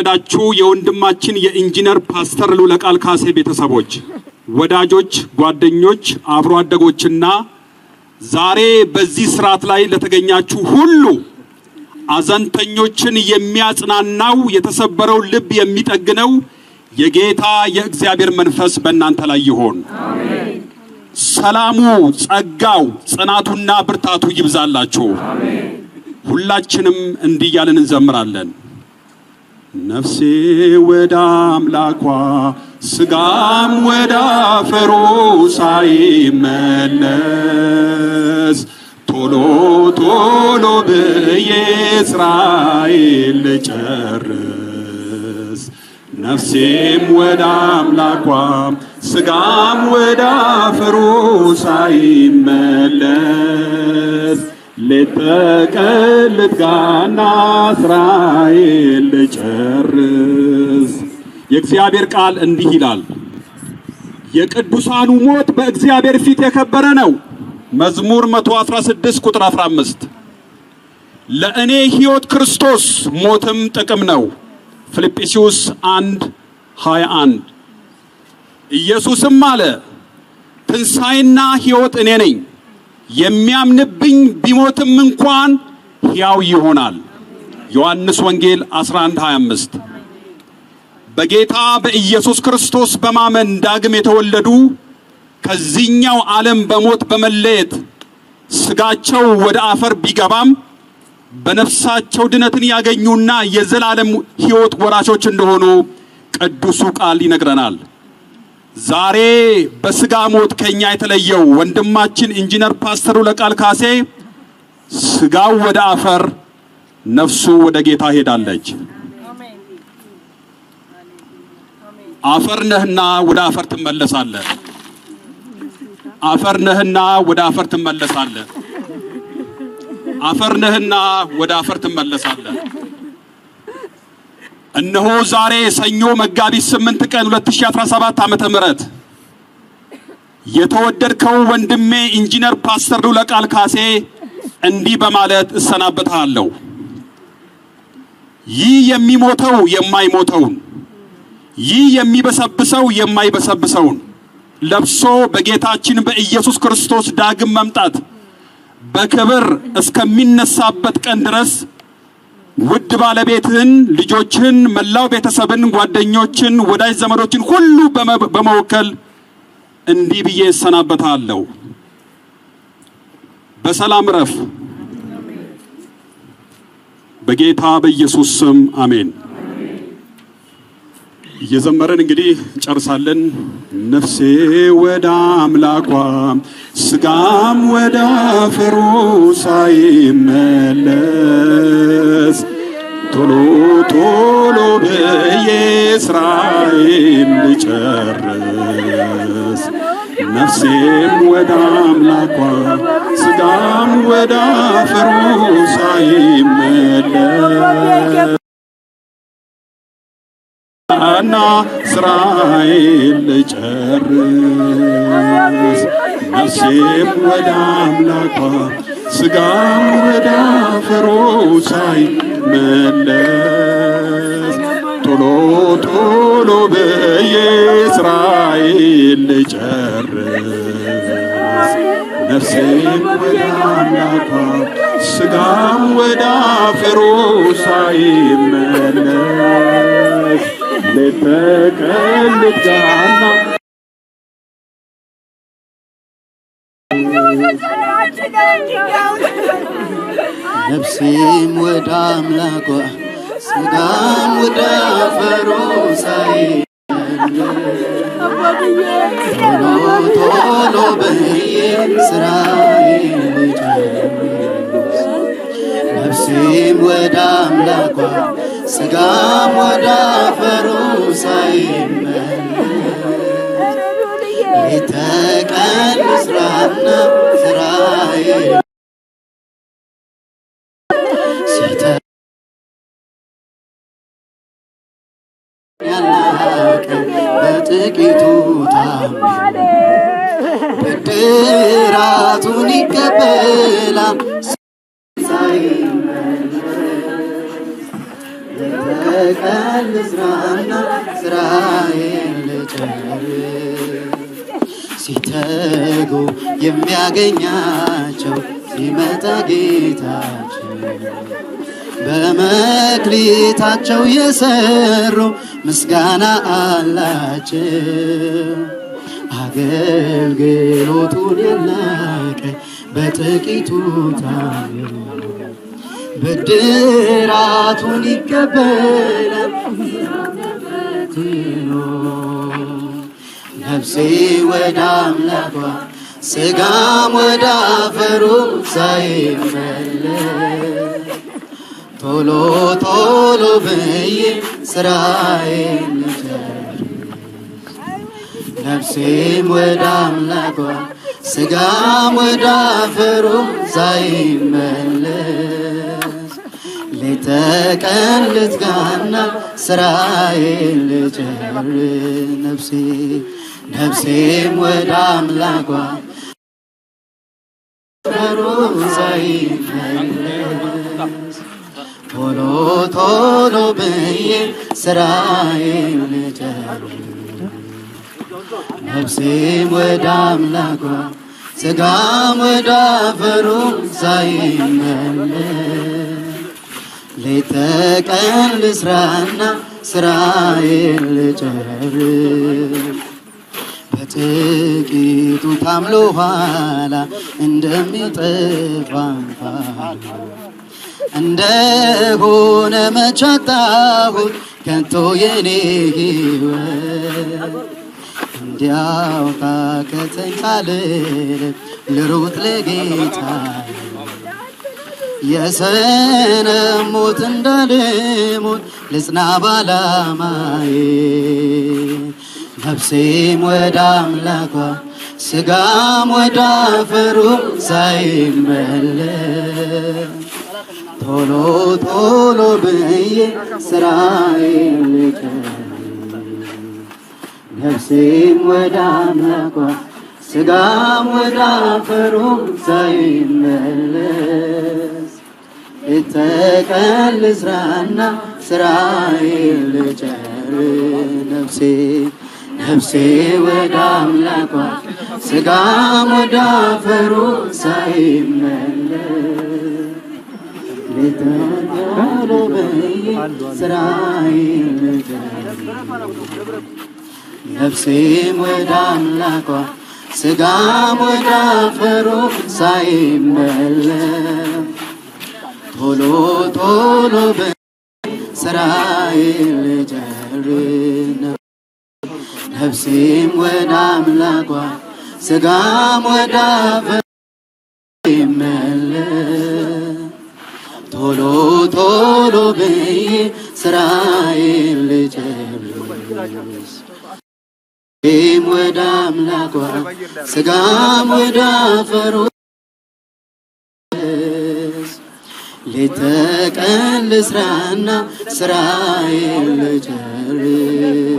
የተወደዳችሁ የወንድማችን የኢንጂነር ፓስተር ሉለቃል ካሴ ቤተሰቦች፣ ወዳጆች፣ ጓደኞች፣ አብሮ አደጎችና ዛሬ በዚህ ስርዓት ላይ ለተገኛችሁ ሁሉ አዘንተኞችን የሚያጽናናው የተሰበረው ልብ የሚጠግነው የጌታ የእግዚአብሔር መንፈስ በእናንተ ላይ ይሆን። አሜን። ሰላሙ፣ ጸጋው፣ ጽናቱና ብርታቱ ይብዛላችሁ። አሜን። ሁላችንም እንዲህ ያለን እንዘምራለን። ነፍሴ ወደ አምላኳ ስጋም ወደ አፈሩ ሳይመለስ ቶሎ ቶሎ ብዬ ስራዬን ልጨርስ። ነፍሴም ወደ አምላኳ ስጋም ወደ አፈሩ ሳይመለስ ሌት ተቀን ልትጋና ስራዬን ልጨርስ። የእግዚአብሔር ቃል እንዲህ ይላል፣ የቅዱሳኑ ሞት በእግዚአብሔር ፊት የከበረ ነው። መዝሙር 116 ቁጥር 15። ለእኔ ሕይወት ክርስቶስ ሞትም ጥቅም ነው። ፊልጵስዩስ 1:21። ኢየሱስም አለ ትንሣኤና ሕይወት እኔ ነኝ፣ የሚያምንብኝ ቢሞትም እንኳን ሕያው ይሆናል። ዮሐንስ ወንጌል 11:25። በጌታ በኢየሱስ ክርስቶስ በማመን ዳግም የተወለዱ ከዚህኛው ዓለም በሞት በመለየት ስጋቸው ወደ አፈር ቢገባም በነፍሳቸው ድነትን ያገኙና የዘላለም ሕይወት ወራሾች እንደሆኑ ቅዱሱ ቃል ይነግረናል። ዛሬ በስጋ ሞት ከኛ የተለየው ወንድማችን ኢንጂነር ፓስተር ሉለቃል ካሴ ስጋው ወደ አፈር፣ ነፍሱ ወደ ጌታ ሄዳለች። አፈር ነህና ወደ አፈር ትመለሳለህ። አፈር ነህና ወደ አፈር ትመለሳለህ። አፈር ነህና ወደ አፈር ትመለሳለህ። እነሆ ዛሬ ሰኞ መጋቢት 8 ቀን 2017 ዓመተ ምህረት የተወደድከው ወንድሜ ኢንጂነር ፓስተር ሉለቃል ካሴ እንዲህ በማለት እሰናበታለሁ። ይህ የሚሞተው የማይሞተውን፣ ይህ የሚበሰብሰው የማይበሰብሰውን ለብሶ በጌታችን በኢየሱስ ክርስቶስ ዳግም መምጣት በክብር እስከሚነሳበት ቀን ድረስ ውድ ባለቤትህን፣ ልጆችህን፣ መላው ቤተሰብን፣ ጓደኞችን፣ ወዳጅ ዘመዶችን ሁሉ በመወከል እንዲህ ብዬ እሰናበታለሁ። በሰላም ረፍ። በጌታ በኢየሱስ ስም አሜን። እየዘመረን እንግዲህ ጨርሳለን። ነፍሴ ወደ አምላኳ ስጋም ወደ አፈሩ ሳይመለስ ቶሎ ቶሎ ብዬ ስራዬን ልጨርስ። ነፍሴም ወደ አምላኳ ስጋም ወደ አፈሩ ሳይመለስ እና ስራዬን ልጨርስ። ነፍሴም ወደ አምላኳ ስጋም ወደ አፈሩ ሳይመለስ ቶሎ ቶሎ ብዬ ስራዬን ልጨርስ። ነፍሴም ወደ አምላኳ ስጋም ወደ አፈሩ ሳይመለስ ሌት ተቀን ልትጋና ነፍሴም ወደ አምላኳ ስጋም ወደ አፈሩ ሳይመለስ ቶሎ ቶሎ ብዬ ስራዬን ልጨርስ። ነፍሴም ወደ አምላኳ ስጋም ወደ አፈሩ ሳይመለስ ሌት ተቀን ልስራና ስራዬን በጥቂቱ ታምኖ ብድራቱን ይቀበላል። ተቀን ልስራና ስራዬን ልጨርስ ሲተጉ የሚያገኛቸው ሲመጣ ጌታቸው በመክሊታቸው የሰሩ ምስጋና አላቸው። አገልግሎቱን ያላቀ በጥቂቱ ታምኖ ብድራቱን ይቀበላል ነፍሴ ወደ አምላኳ ስጋም ወደ አፈሩ ሳይመለስ ቶሎ ቶሎ ብዬ ስራዬን ልጨርስ ነፍሴም ወደ አምላኳ ስጋም ወደ አፈሩ ሳይመለስ ሌት ተቀን ልትጋና ስራዬን ልጨርስ ነፍሴም ወደ አምላኳ አፈሩ ሳይመለስ ቶሎ ቶሎ ብዬ ስራዬን ልጨርስ ነፍሴም ወደ አምላኳ ስጋም ወደ አፈሩ ሳይመለስ ሌት ተቀን ልስራና ስራዬን ልጨርስ በጥቂቱ ታምሎ ኋላ እንደሚጠፋ እንፋሎት እንደሆነ መች አጣሁት ከንቱ የኔ ሕይወት እንዲያው ካከተኝ ሳልል ልሩጥ ለጌታ የሰነፍ ሞት እንዳልሞት ልጽና ባላማዬ ነፍሴም ወደ አምላኳ ስጋም ወደ አፈሩ ሳይመለስ ቶሎ ቶሎ ብዬ ስራዬን ልጨርስ ነፍሴም ወደ አምላኳ ስጋም ወደ አፈሩ ሳይመለስ ሌት ተቀን ልስራና ስራዬን ልጨርስ ነፍሴ ወደ አምላኳ ስጋም ወደ አፈሩ ሳይመለስ ሌት ተቀን ብዬ ስራዬን ልጨርስ ነፍሴም ወደ አምላኳ ስጋም ወደ አፈሩ ሳይመለስ ቶሎ ቶሎ ብዬ ስራዬን ልጨርስ ነፍሴም ወደ አምላኳ ስጋም ወደ አፈሩ ሳይመለስ ቶሎ ቶሎ ብዬ ስራዬን ልጨርስ ነፍሴም ወደ አምላኳ ስጋም ወደ አፈሩ ሌት ተቀን ልስራና ስራዬን ልጨርስ